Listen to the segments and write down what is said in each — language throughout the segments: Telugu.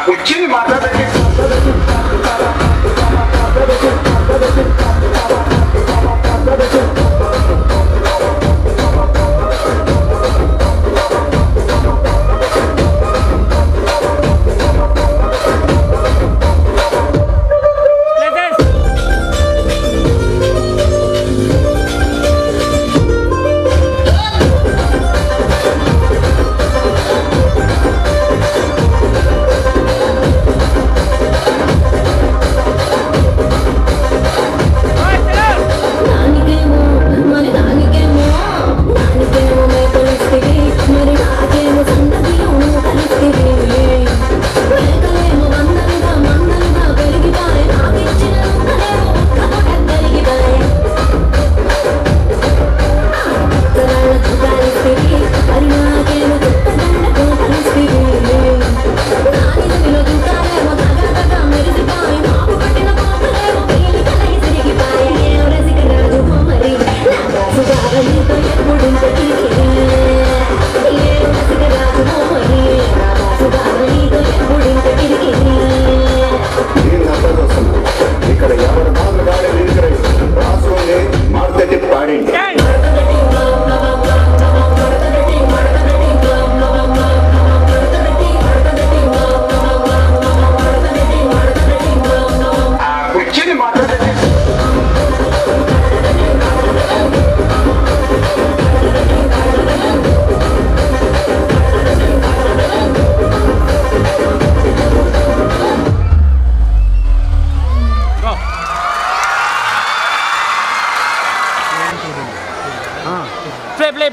వచ్చింది మాట్లాడండి.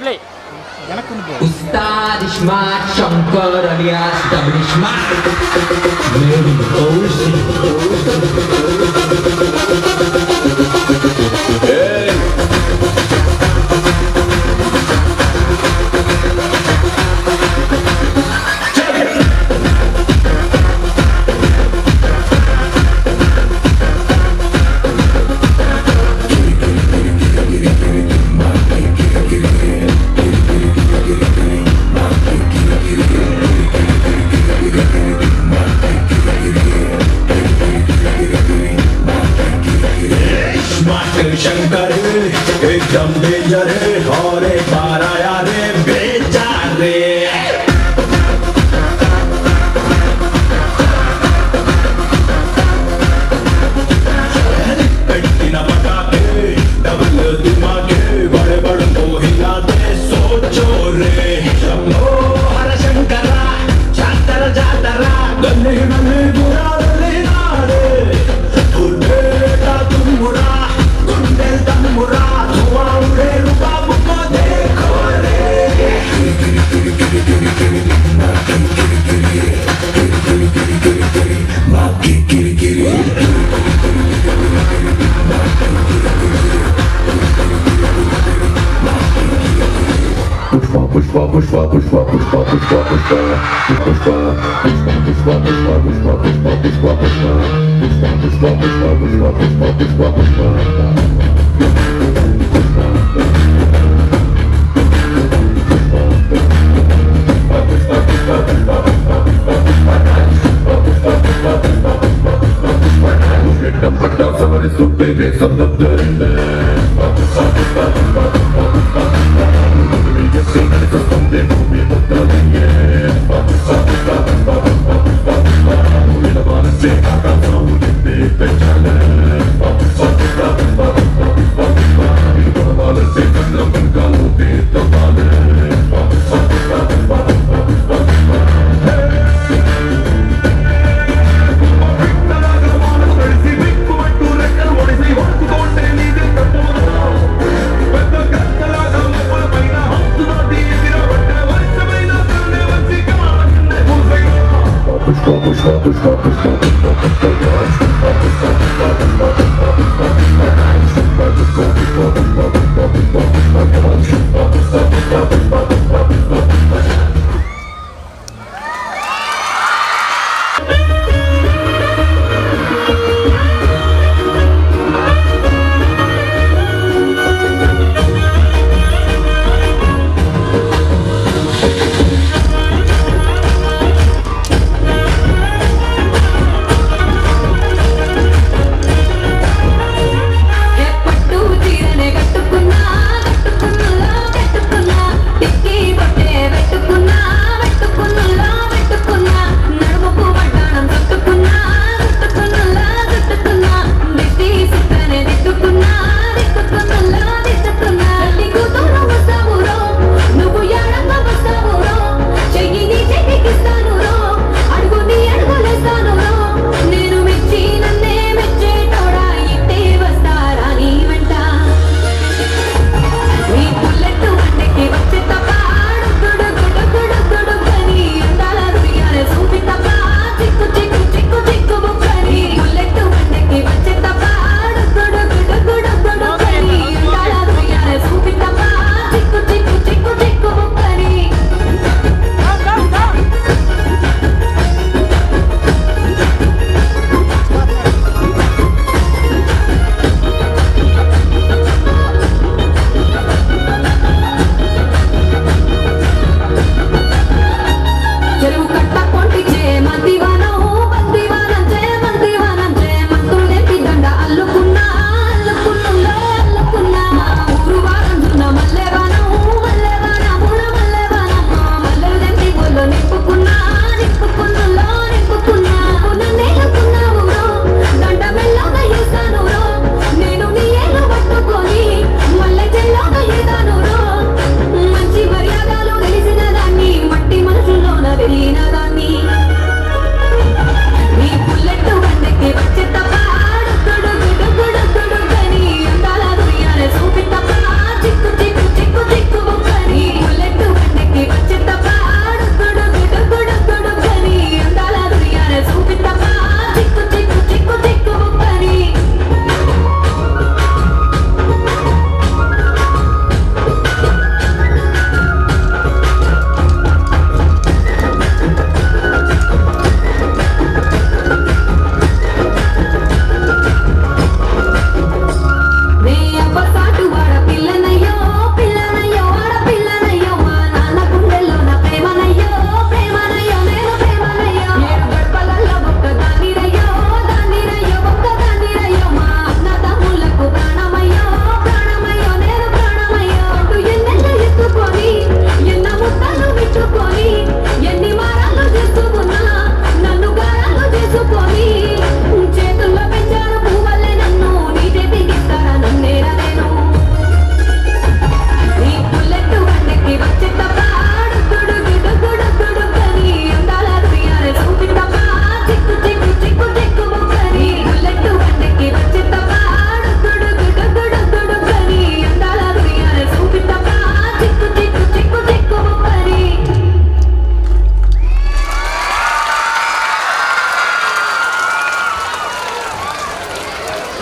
Play. Ustad Ismat Shankar alias Double Ismat. Made in the ocean. Hey. Shankar एकदम डेंजर है और एक बार आया रे बेचार रे पेट्टिना पटा के डबल दिमागे बड़े बड़े को हिलाते सोचो रे शंभो हर शंकरा जातरा जातरा गले गले बुरा गले नारे तुलबेटा तुम मुरा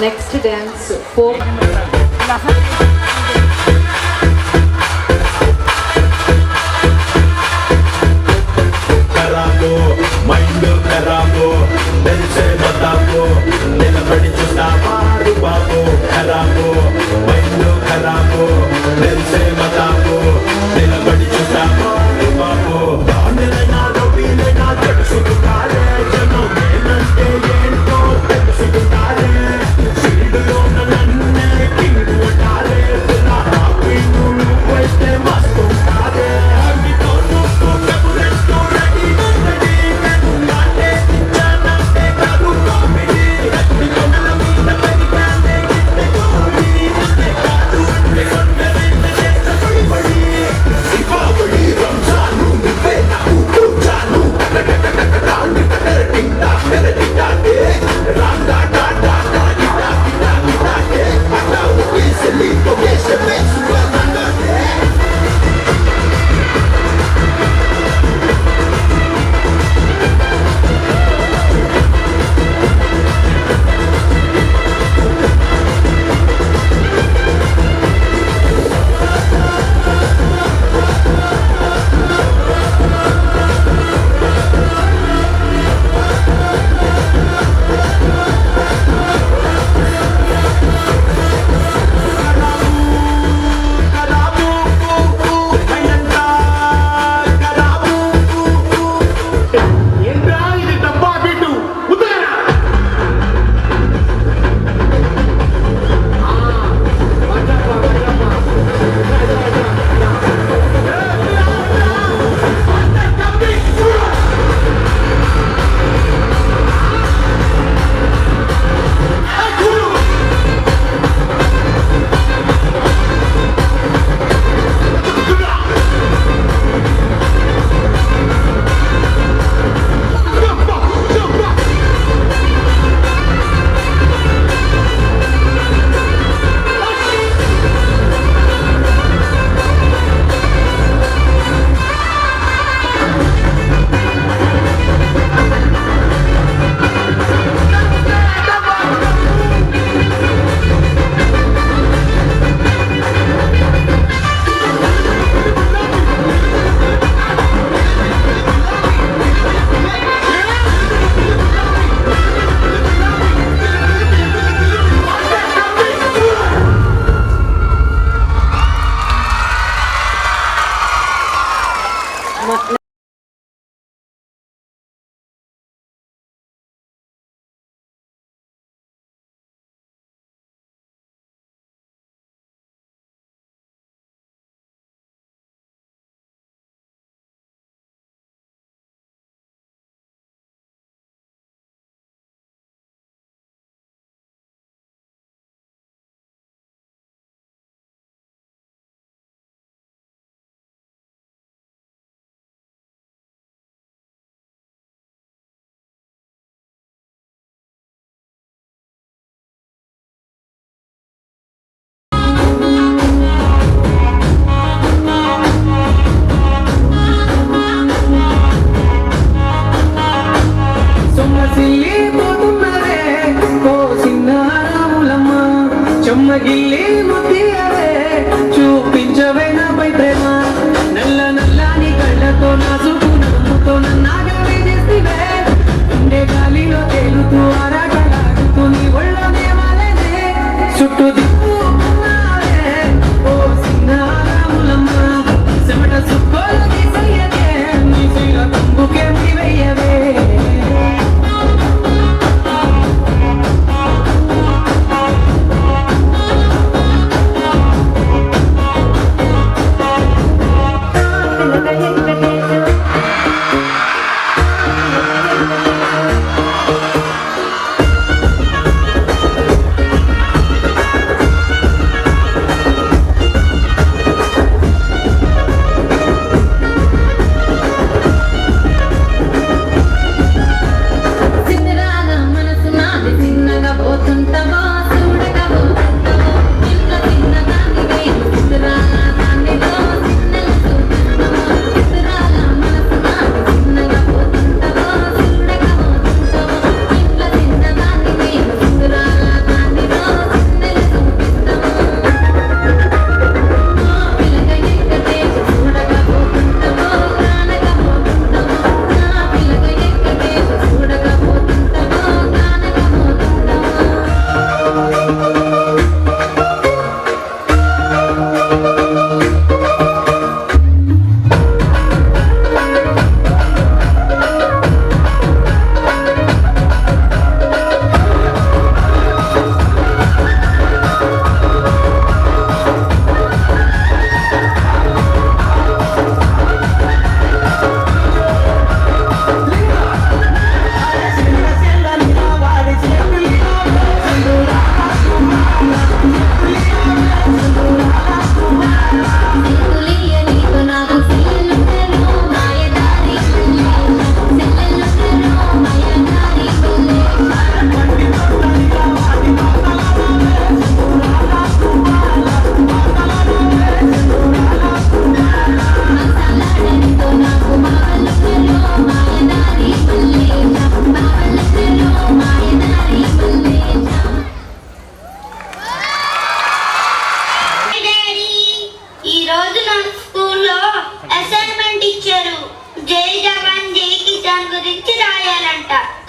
నెక్స్ట్ డ్యాన్స్ ఫోక్. మైండ్ ఖరాబు తెలిసే మతాబు నిలబడి చూస్తావారు బాబు ఖరాబు మైండ్ ఖరాబు తెలిసే మతాబు నిలబడి చూస్తావారు బాబు బాగుండేదైనా రొబ్బీలైనా తెలుసుకుంటారే జనం నేనంటే ఏంటో తెలుసుకుంటారే ఫీల్డ్లో నన్నే కింగ్ అంటారే నువ్వైతే మస్తు ఉంటారే చెమ్మగిల్లి ముద్దియవే చూపించవే నాపై ప్రేమ నల్ల నల్లని కళ్ళతో నాసుకు నమ్ముతో నన్నాగవే చేసివే ఉండే గాలిలో తేలుతూ ఆరాటలాడుతూ నీ ఒళ్ళనే వాలేనే చుట్టూ దిక్కున్నావే ఓ సిన్నారాములమ్మ చెమట సుక్కోలు తీసయ్యదే నీ శైల తంబుకే ముడివెయ్యవే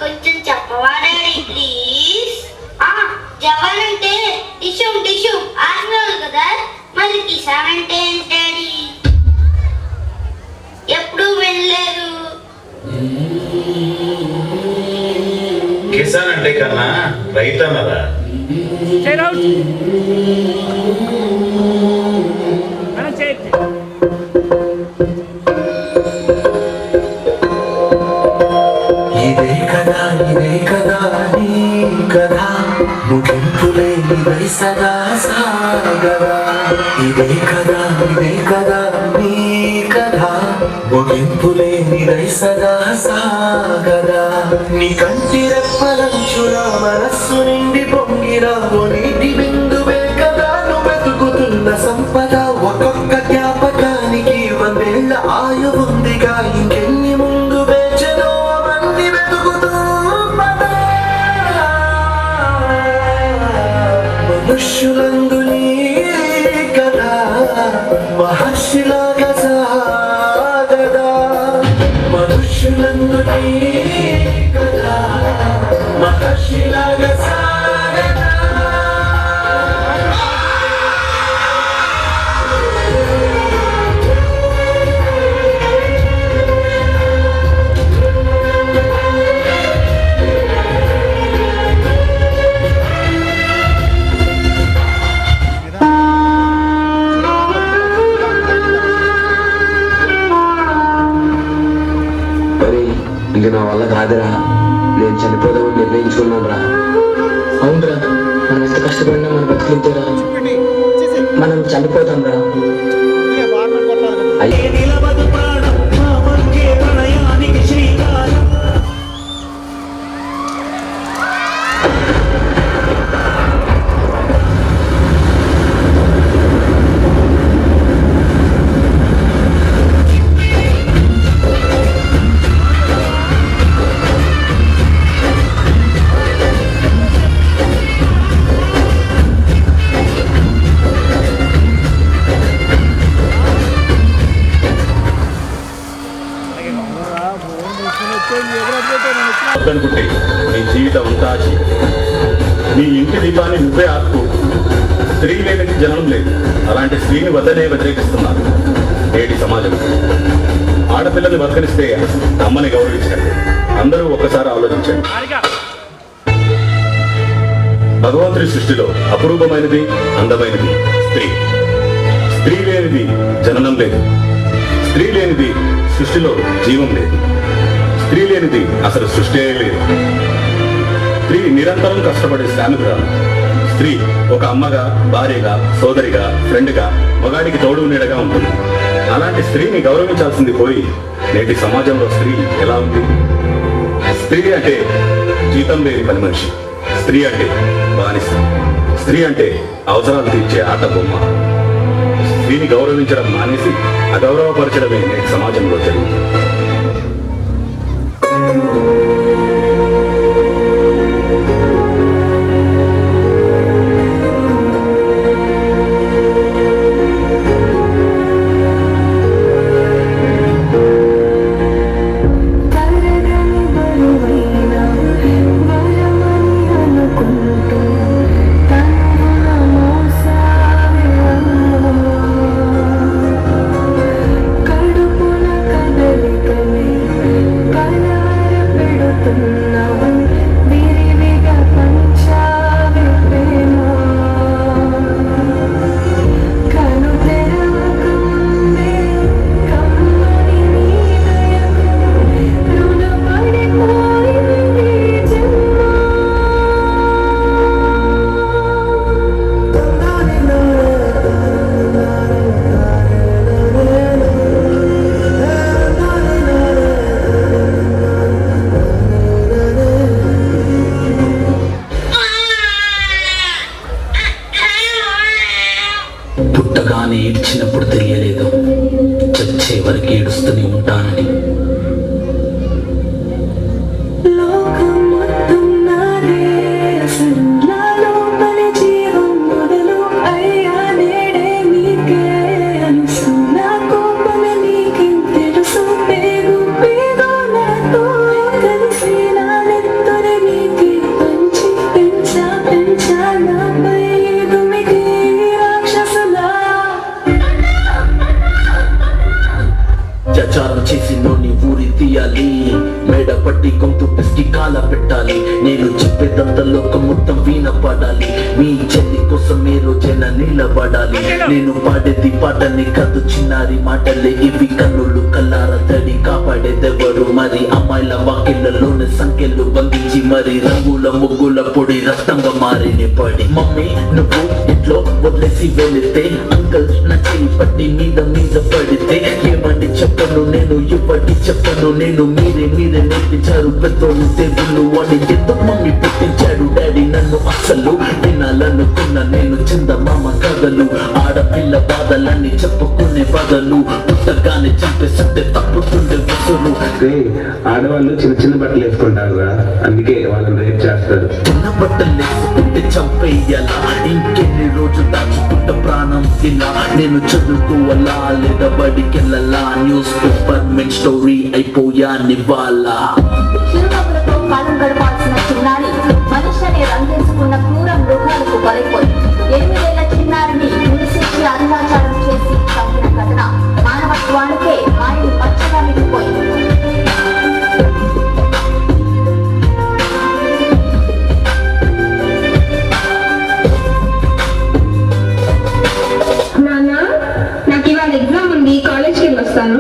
కొంచెం చెప్పవా డాడీ ప్లీజ్? జవాన్ అంటే టిష్యూమ్ టిష్యూమ్ ఆర్మీ వాళ్ళు కదా, మరి కిసాన్ అంటే ఏంటి డాడీ? ఎప్పుడు వెళ్ళలేదు. కిసాన్ అంటే కన్నా రైతు అన్నదా? ఇదే కదా నీ కదా ముగింపులే ఇవై సదా సాగరా. ఇదే కదా నీ కదా ముగింపులే ఇవై సదా సాగరా. నీ కంటి రెప్పలంచురా మనస్సు నిండి పొంగిరా ఓ నీటి బిందువే కదా నువ్వు వెతుకుతున్న సంపద. ఒక్కొక్క జ్ఞాపకానికి 100 ఏళ్ల ఆయువుందిగా, ఇంకెన్ని ముందు వేచనో అవన్నీ వెతుకుతూ మనుష్యులందు నీ కదా మహర్షిలాగా సాగదా. మనుష్యులందు నీ కదా మహర్షిలాగా సాగదా. ఇంక నా వల్ల కాదురా, నేను చనిపోదామని నిర్ణయించుకున్నాను రా. అవునరా, మనం ఎంత కష్టపడినా మన బతికింతేరా, మనం చనిపోతాం రా. నిలవదు ప్రాణం మా మధ్య ప్రణయానికి శ్రీకారం. అనుకుంటే నీ జీవితం అంతా నీ ఇంటి దీపాన్ని నువ్వే ఆపు. స్త్రీ లేనిది జనం లేదు, అలాంటి స్త్రీని వద్దనే వ్యతిరేకిస్తున్నారు నేటి సమాజం. ఆడపిల్లని బతకనిస్తే అమ్మని గౌరవించండి. అందరూ ఒక్కసారి ఆలోచించండి. భగవంతుడి సృష్టిలో అపురూపమైనది అందమైనది స్త్రీ. స్త్రీ లేనిది జననం లేదు, స్త్రీ లేనిది సృష్టిలో జీవం లేదు, స్త్రీ లేనిది అసలు సృష్టి లేదు. స్త్రీ నిరంతరం కష్టపడే శ్రామికురాలు. స్త్రీ ఒక అమ్మగా, భార్యగా, సోదరిగా, ఫ్రెండ్గా, మగాడికి తోడు నీడగా ఉంటుంది. అలాంటి స్త్రీని గౌరవించాల్సింది పోయి నేటి సమాజంలో స్త్రీ ఎలా ఉంది? స్త్రీ అంటే జీతం లేని పని మనిషి, స్త్రీ అంటే బానిస, స్త్రీ అంటే అవసరాలు తీర్చే ఆట బొమ్మ. స్త్రీని గౌరవించడం మానేసి అగౌరవపరచడమే నేటి సమాజంలో జరుగుతుంది. కడుపున కదలి చెప్పేదంత లోకం మొత్తం వినపడాలి. మీ చెల్లి కోసం ఏ రోజైనా నిలబడాలి. నేను పాడేది పాటని కాదు చిన్నారి మాటలే ఇవి. కన్నులు కల్లార తడి కాపాడేదెవరు మరి? అమ్మాయిల వాకిళ్లలోని సంఖ్యలు బంధించి మరి రంగుల ముగ్గుల పొడి రక్తంగా మారిని పడి. మమ్మీ నువ్వు ఇంట్లో వదిలేసి వెళితే, అంకల్ నా చెయ్యి పట్టి మీద మీద పడితే ఏమని చెప్పను నేను, ఇప్పటి చెప్పను నేను. మీరే నేర్పించారు పెద్దోళ్ళు దేవుళ్ళు అని. ఎందుకు మమ్మీ పుట్టించాడు డాడీ నన్ను? అసలు వినాలనుకున్న నేను చందమామ కథలు, ఆడపిల్ల బాధలన్నీ చెప్పుకునే బదులు పుట్టగానే చంపేస్తుంటే తప్పుతుండే విసురు. ఆడవాళ్ళు చిన్న చిన్న బట్టలు వేసుకుంటారు, అందుకే వాళ్ళని రేప్ చేస్తారు. చిన్న బట్టలు వేసుకుంటే చంపేయాలా? ఇంకెన్ని రోజులు దాచుకుంట ప్రాణం ఇలా? నేను చదువుకోవాలా లేదా బడికెళ్ళాలా? న్యూస్ పేపర్ మెయిన్ స్టోరీ అయిపోయా నివాలా. చిరునవ్వులతో కాలం గడపాల్సిన చిన్నారి మనుష్యని రంగేసుకున్న క్రూర మృగాలకు బలైపోయి 8 ఏళ్ల చిన్నారిని ఉరిశిక్షి అత్యాచారం చేసి చంపిన ఘటన మానవత్వానికే మాయని పచ్చగా మిగిలిపోయింది. నాకు ఇవాళ ఎగ్జామ్ ఉంది, కాలేజ్కి వస్తాను.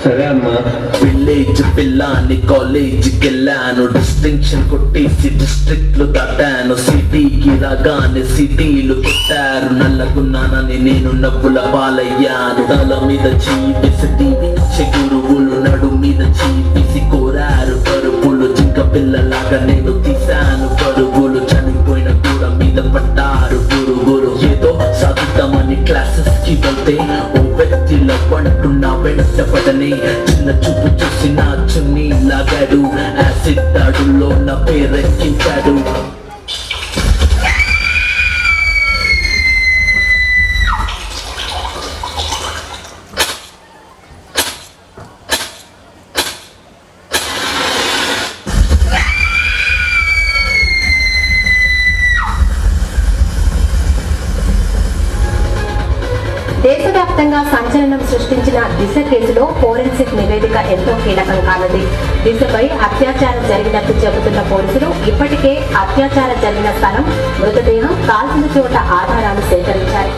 సరే అమ్మా. విలేజ్ పిల్లాని కాలేజీకి వెళ్ళాను, డిస్టింక్షన్ కొట్టేసి డిస్ట్రిక్ట్ లో దాటాను. సిటీకి రాగానే సిటీలు కొట్టారు, నల్లగున్నానని నేను నవ్వుల పాలయ్యాను. తల మీద చీపేసి టీవీ గురువులు నడు మీద చీపేసి కోరారు పరుగులు. జింక పిల్లలాగా నేను తీశాను పరుగులు, చనిపోయిన కూర మీద పడ్డారు గురుగులు. ఏదో సాధిద్దామని క్లాసెస్ కి వెళ్తే ఓ వ్యక్తిలో పంటున్నా వెంటపడని చిన్న చూపు చూసి నా చున్నీ లాగాడు. యాసిడ్ దాడుల్లో నా పేరెక్కించాడు. దేశవ్యాప్తంగా సంచలనం సృష్టించిన దిశ కేసులో ఫోరెన్సిక్ నివేదిక ఎంతో కీలకం కానుంది. దిశపై అత్యాచారం జరిగినట్టు చెబుతున్న పోలీసులు ఇప్పటికే అత్యాచారం జరిగిన స్థలం, మృతదేహం కాల్చిన చోట ఆధారాలు సేకరించారు.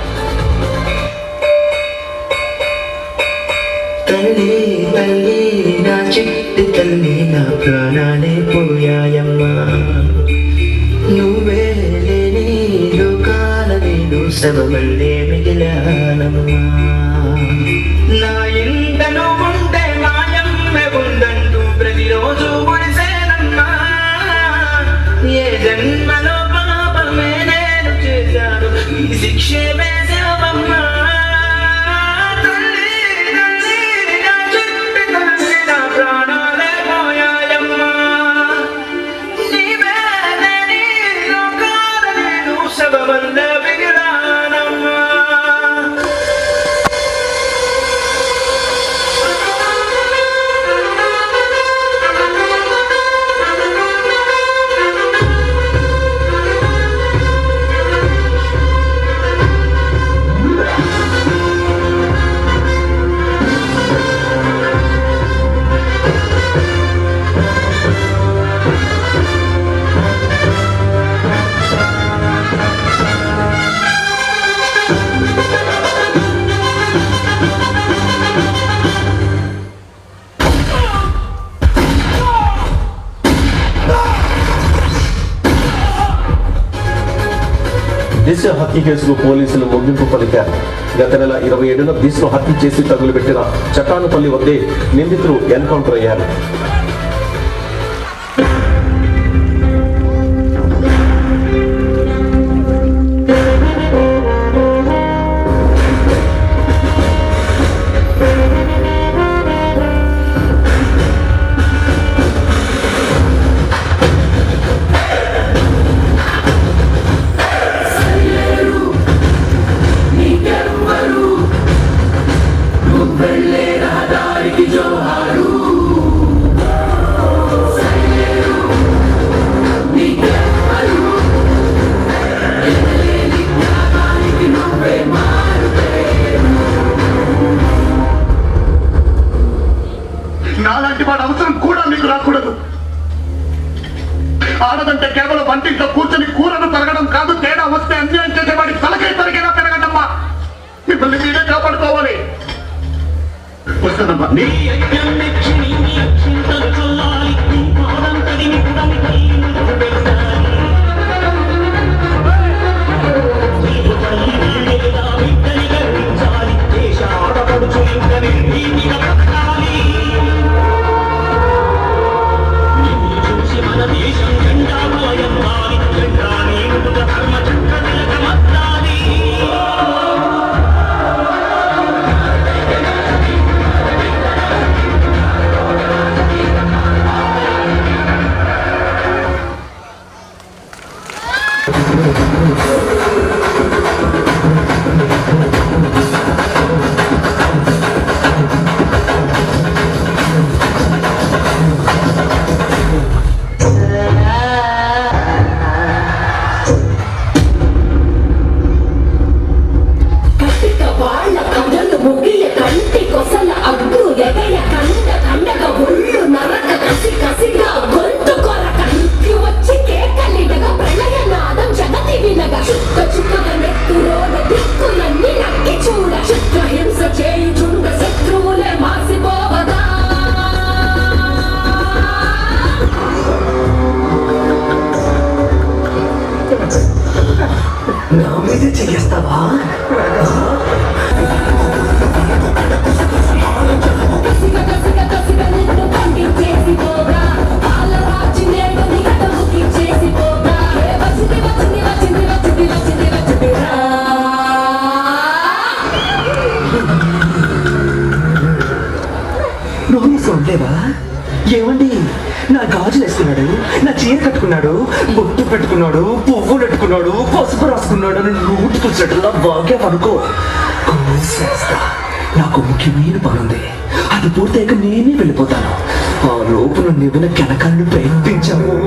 తల్లి తల్లి నా చిట్టి తల్లి, నా ప్రాణాలే పోయాయమ్మా. నువ్వే లేని లోకాల నేను శవమల్లే మిగిలానమ్మా. నా ఇంట నువ్వుంటే మాయమ్మె ఉందంటూ ప్రతిరోజు మురిసేనమ్మా. ఏ జన్మలో పాపమే నేను చేశాను, ఈ శిక్షే వేసావమ్మా. దిశ హత్య కేసుకు పోలీసులు ముగింపు పలికారు. గత నెల 27న దిశను హత్య చేసి తగులుబెట్టిన చట్టానుపల్లి వద్దే నిందితులు ఎన్కౌంటర్ అయ్యారు. ఆడదంటే కేవలం వంటింట్లో కూర్చొని కూరను పెరగడం కాదు, తేడా వస్తే అన్యాయం చేసేవాడి తలకై తరిగేలా పెరగడమ్మా. మిమ్మల్ని మీరే కాపాడుకోవాలి. వస్తానమ్మా. నా మీదే చెయ్యేస్తావా? ఉండలేవా? ఏమండి, నా గాజులు వేసుకున్నాడు, నా చీర కట్టుకున్నాడు, బొట్టు పెట్టుకున్నాడు, పువ్వులు పెట్టుకున్నాడు, పసుపు రాసుకున్నాడు అని నూటికొచ్చేటలా బాగేవనుకో. నాకు ముఖ్యమైన పనుంది, అది పూర్తయ్యాక నేనే వెళ్ళిపోతాను. ఆ లోపు నువ్వు కెనకాలను ప్రయత్నించాము.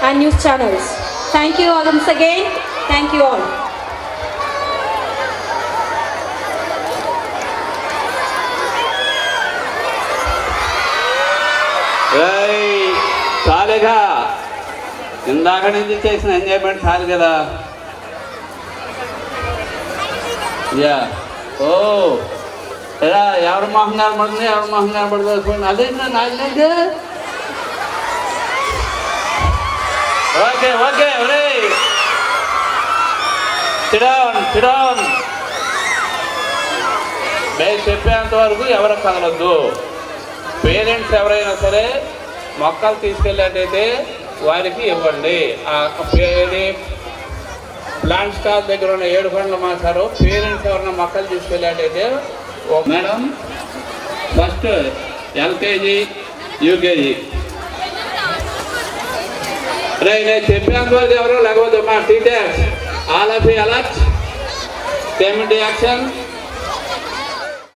and news channels. Thank you all once again. Thank you all. చాలుగా ఇందాక నుంచి చేసిన ఎంజాయ్మెంట్ చాలు కదా. యా ఓ ఎలా ఎవరు మొహం కనబడుతుంది ఎవరు మొహం కనబడుతుంది అదే నాది. ఓకే ఓకే ఒరే సిడౌన్ మేము చెప్పేంత వరకు ఎవరు కదలొద్దు. పేరెంట్స్ ఎవరైనా సరే మొక్కలు తీసుకెళ్ళేటైతే వారికి ఇవ్వండి. ప్లాంట్ స్టాల్ దగ్గర ఉన్న 7 పండ్ల మాస్టారు పేరెంట్స్ ఎవరైనా మొక్కలు తీసుకెళ్ళేటైతే మేడం ఫస్ట్ ఎల్కేజీ యూకేజీ నేను చెప్పేంత వరకు ఎవరో లేకపోతే మా teachers all of you alert, come into action.